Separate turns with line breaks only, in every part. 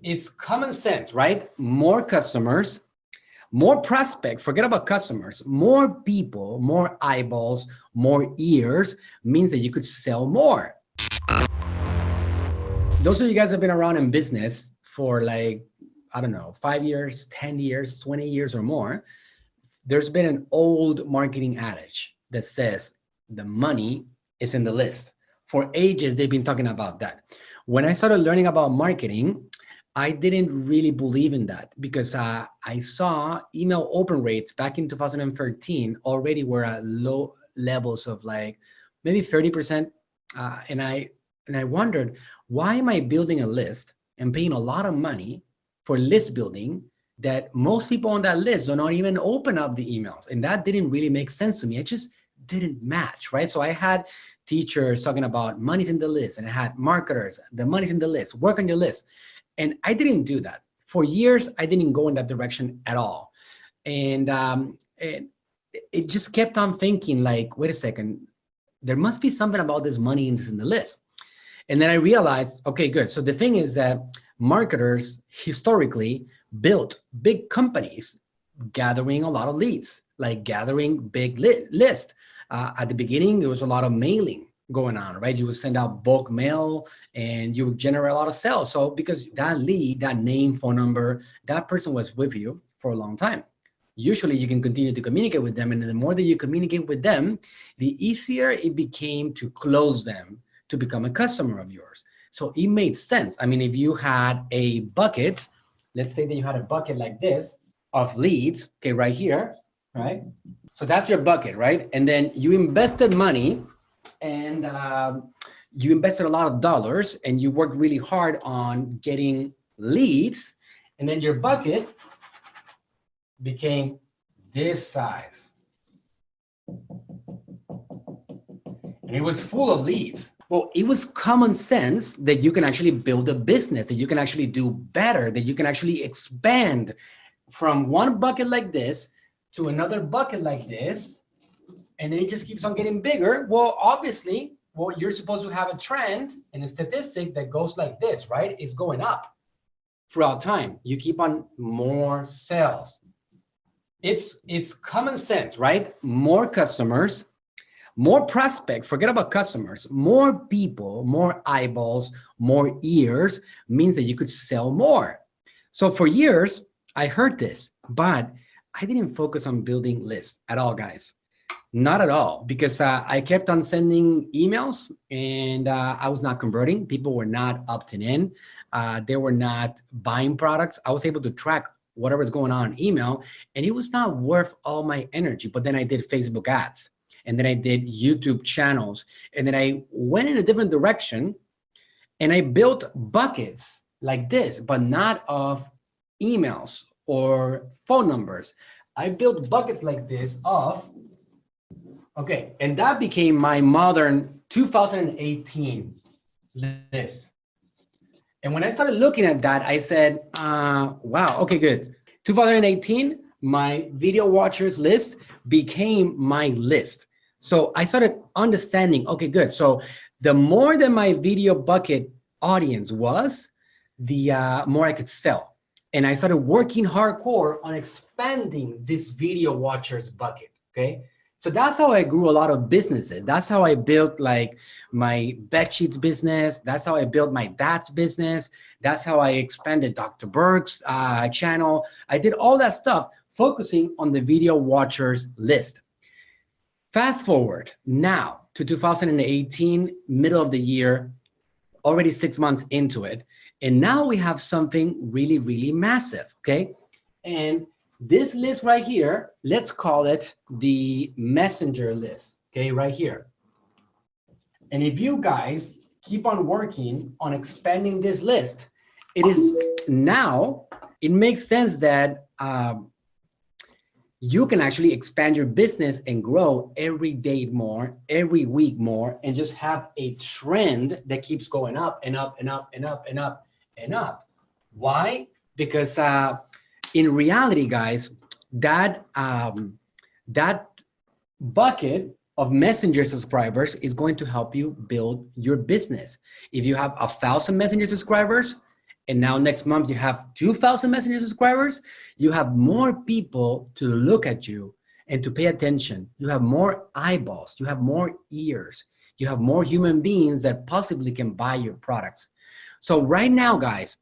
it's common sense, right? More customers, more prospects, forget about customers, more people, more eyeballs, more ears means that you could sell more. Those of you guys have been around in business for like, I don't know, 5 years, 10 years, 20 years or more, there's been an old marketing adage that says the money is in the list. For ages, they've been talking about that. When I started learning about marketing, I didn't really believe in that because I saw email open rates back in 2013 already were at low levels of like maybe 30%. And I wondered, why am I building a list and paying a lot of money for list building that most people on that list do not even open up the emails? And that didn't really make sense to me. It just didn't match, right? So I had teachers talking about money's in the list, and I had marketers, the money's in the list, work on your list. And I didn't do that. For years, I didn't go in that direction at all. And it just kept on thinking like, wait a second, there must be something about this money in the list. And then I realized, okay, good. So the thing is that marketers historically built big companies gathering a lot of leads, like gathering big lists. At the beginning, there was a lot of mailing going on, right? You would send out bulk mail and you would generate a lot of sales. So because that lead, that name, phone number, that person was with you for a long time. Usually you can continue to communicate with them. And the more that you communicate with them, the easier it became to close them to become a customer of yours. So it made sense. I mean, if you had a bucket, let's say that you had a bucket like this of leads, okay, right here, right? So that's your bucket, right? And then you invested money and you invested a lot of dollars and you worked really hard on getting leads. And then your bucket became this size. And it was full of leads. Well, it was common sense that you can actually build a business, that you can actually do better, that you can actually expand from one bucket like this to another bucket like this. And then it just keeps on getting bigger. Well, obviously, well, you're supposed to have a trend and a statistic that goes like this, right? It's going up throughout time. You keep on more sales. It's common sense, right? More customers, more prospects, forget about customers, more people, more eyeballs, more ears means that you could sell more. So for years, I heard this, but I didn't focus on building lists at all, guys. Not at all, because I kept on sending emails and I was not converting. People were not opting in. They were not buying products. I was able to track whatever's going on in email, and it was not worth all my energy. But then I did Facebook ads, and then I did YouTube channels, and then I went in a different direction, and I built buckets like this, but not of emails or phone numbers. I built buckets like this of, okay, and that became my modern 2018 list. And when I started looking at that, I said, wow, okay, good. 2018, my video watchers list became my list. So I started understanding, okay, good. So the more that my video bucket audience was, the more I could sell. And I started working hardcore on expanding this video watchers bucket, okay? So that's how I grew a lot of businesses. That's how I built like my bed sheets business. That's how I built my dad's business. That's how I expanded Dr. Berg's channel. I did all that stuff focusing on the video watchers list. Fast forward now to 2018, middle of the year, already 6 months into it. And now we have something really, really massive, okay? And this list right here, let's call it the messenger list, okay, right here. And if you guys keep on working on expanding this list, it is now, it makes sense that you can actually expand your business and grow every day more, every week more, and just have a trend that keeps going up and up and up and up and up and up. Why? Because in reality, guys, that bucket of messenger subscribers is going to help you build your business. If you have 1,000 messenger subscribers and now next month you have 2,000 Messenger subscribers, you have more people to look at you and to pay attention. You have more eyeballs, you have more ears, you have more human beings that possibly can buy your products. So right now, guys,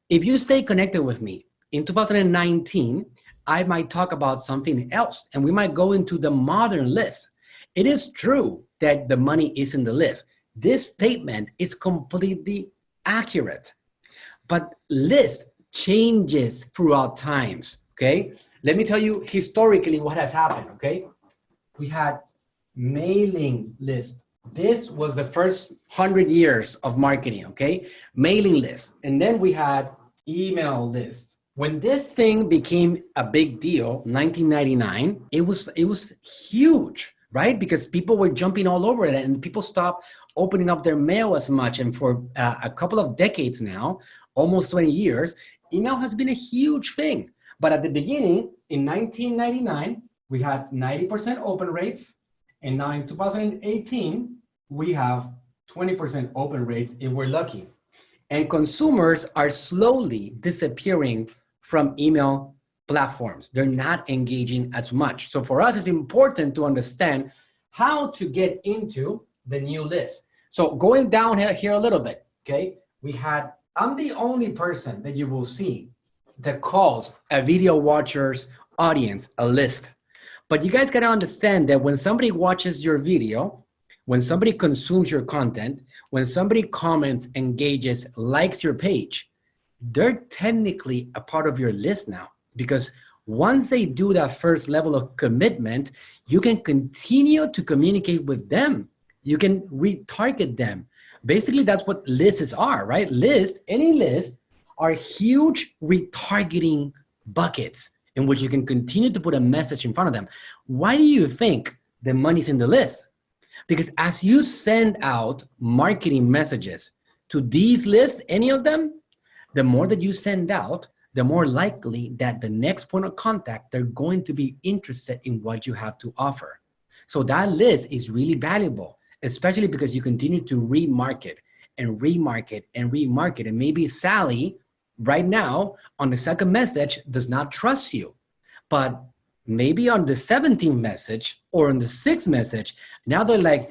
if you stay connected with me, in 2019, I might talk about something else, and we might go into the modern list. It is true that the money is in the list. This statement is completely accurate, but list changes throughout times, okay? Let me tell you historically what has happened, okay? We had mailing list. This was the first 100 years of marketing, okay? Mailing list. And then we had email list. When this thing became a big deal, 1999, it was huge, right? Because people were jumping all over it and people stopped opening up their mail as much. And for a couple of decades now, almost 20 years, email has been a huge thing. But at the beginning, in 1999, we had 90% open rates. And now in 2018, we have 20% open rates if we're lucky. And consumers are slowly disappearing from email platforms. They're not engaging as much. So for us, it's important to understand how to get into the new list. So going down here a little bit, okay? I'm the only person that you will see that calls a video watcher's audience a list. But you guys gotta understand that when somebody watches your video, when somebody consumes your content, when somebody comments, engages, likes your page, they're technically a part of your list now. Because once they do that first level of commitment, you can continue to communicate with them. You can retarget them. Basically, that's what lists are, right? Any list are huge retargeting buckets in which you can continue to put a message in front of them. Why do you think the money's in the list? Because as you send out marketing messages to these lists, any of them, the more that you send out, the more likely that the next point of contact, they're going to be interested in what you have to offer. So that list is really valuable, especially because you continue to remarket and remarket and remarket. And maybe Sally right now on the second message does not trust you, but maybe on the 17th message or on the 6th message, now they're like,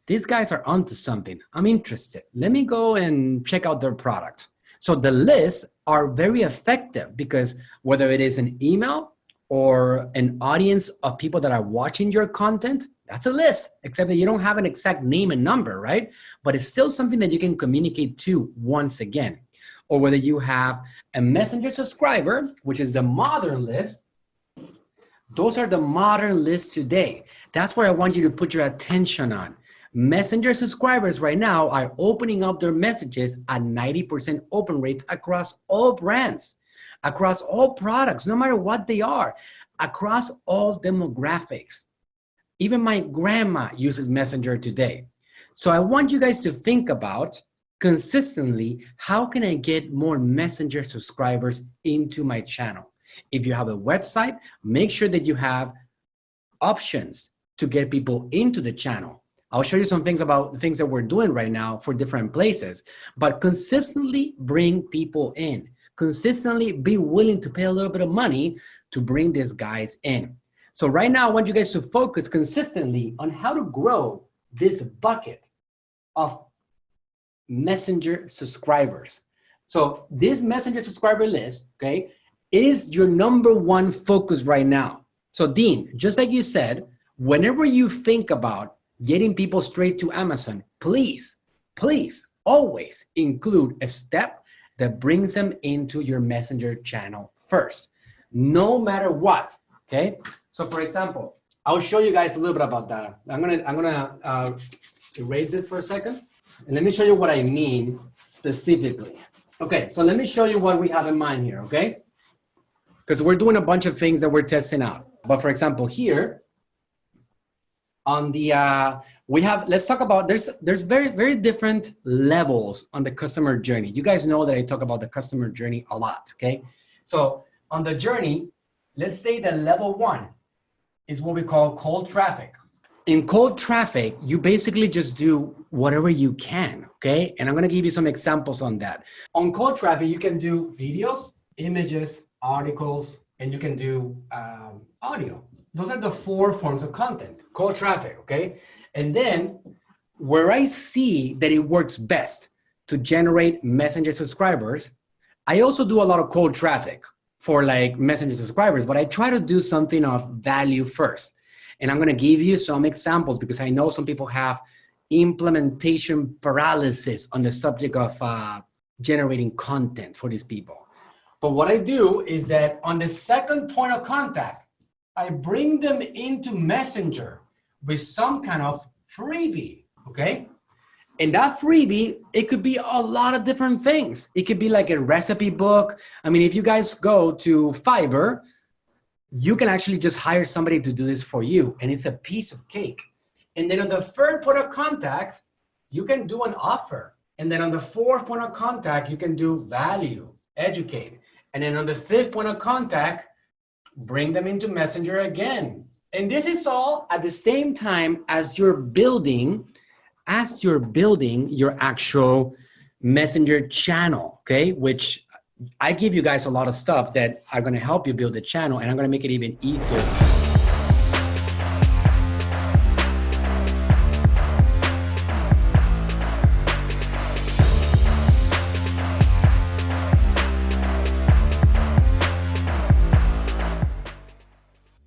these guys are onto something. I'm interested. Let me go and check out their product. So the lists are very effective because whether it is an email or an audience of people that are watching your content, that's a list, except that you don't have an exact name and number, right? But it's still something that you can communicate to once again. Or whether you have a messenger subscriber, which is the modern list. Those are the modern lists today. That's where I want you to put your attention on. Messenger subscribers right now are opening up their messages at 90% open rates across all brands, across all products, no matter what they are, across all demographics. Even my grandma uses Messenger today. So I want you guys to think about consistently, how can I get more Messenger subscribers into my channel? If you have a website, make sure that you have options to get people into the channel. I'll show you some things about the things that we're doing right now for different places, but consistently bring people in. Consistently be willing to pay a little bit of money to bring these guys in. So right now, I want you guys to focus consistently on how to grow this bucket of Messenger subscribers. So this Messenger subscriber list, okay, is your #1 focus right now. So Dean, just like you said, whenever you think about getting people straight to Amazon, please always include a step that brings them into your Messenger channel first, no matter what, okay? So for example, I'll show you guys a little bit about that. I'm gonna erase this for a second. And let me show you what I mean specifically. Okay, so let me show you what we have in mind here, okay? Because we're doing a bunch of things that we're testing out. But for example, here on the, let's talk about, there's very, very different levels on the customer journey. You guys know that I talk about the customer journey a lot, okay? So on the journey, let's say that level 1 is what we call cold traffic. In cold traffic, you basically just do whatever you can, okay? And I'm gonna give you some examples on that. On cold traffic, you can do videos, images, articles, and you can do audio. Those are the 4 forms of content, cold traffic, okay? And then where I see that it works best to generate Messenger subscribers, I also do a lot of cold traffic for like Messenger subscribers, but I try to do something of value first. And I'm gonna give you some examples because I know some people have implementation paralysis on the subject of generating content for these people. But what I do is that on the second point of contact, I bring them into Messenger with some kind of freebie, okay? And that freebie, it could be a lot of different things. It could be like a recipe book. I mean, if you guys go to Fiverr, you can actually just hire somebody to do this for you, and it's a piece of cake. And then on the third point of contact, you can do an offer. And then on the fourth point of contact, you can do value, educate. And then on the fifth point of contact, bring them into Messenger again. And this is all at the same time as you're building your actual Messenger channel, okay? Which I give you guys a lot of stuff that are gonna help you build a channel, and I'm gonna make it even easier.